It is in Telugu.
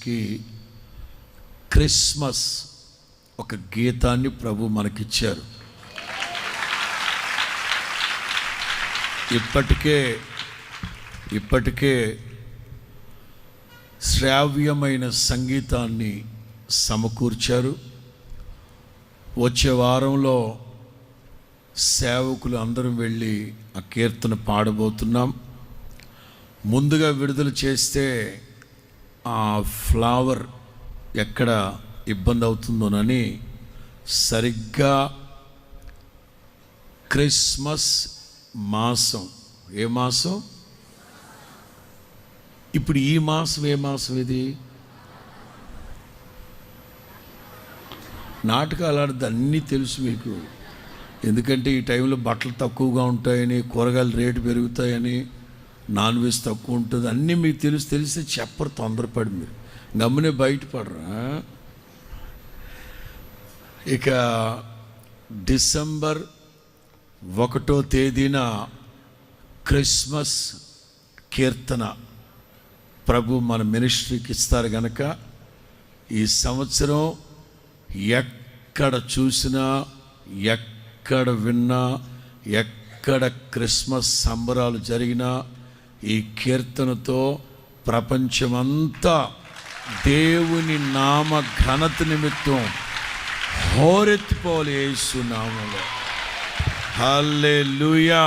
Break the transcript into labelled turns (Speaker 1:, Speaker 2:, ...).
Speaker 1: క్రిస్మస్కి క్రిస్మస్ ఒక గీతాన్ని ప్రభు మనకిచ్చారు. ఇప్పటికే శ్రావ్యమైన సంగీతాన్ని సమకూర్చారు. వచ్చే వారంలో సేవకులు అందరం వెళ్ళి ఆ కీర్తన పాడబోతున్నాం. ముందుగా విడుదల చేస్తే ఆ ఫ్లవర్ ఎక్కడ ఇబ్బంది అవుతుందోనని సరిగ్గా క్రిస్మస్ మాసం, ఏ మాసం ఇప్పుడు? ఈ మాసం ఏ మాసం ఇది? నాటకాలు ఆడితే అన్నీ తెలుసు మీకు. ఎందుకంటే ఈ టైంలో బట్టలు తక్కువగా ఉంటాయని, కూరగాయల రేటు పెరుగుతాయని, నాన్ వెజ్ తక్కువ ఉంటుంది, అన్నీ మీకు తెలిస్తే చెప్పరు. తొందరపడి మీరు గమ్మునే బయటపడరా. ఇక డిసెంబర్ 1వ తేదీన క్రిస్మస్ కీర్తన ప్రభు మన మినిస్ట్రీకి ఇస్తారు కనుక ఈ సంవత్సరం ఎక్కడ చూసినా, ఎక్కడ విన్నా, ఎక్కడ క్రిస్మస్ సంబరాలు జరిగినా ఈ కీర్తనతో ప్రపంచమంతా దేవుని నామ ఘనత నిమిత్తం హోరెత్తిపోవాలి యేసు నామములో. హల్లెలూయా.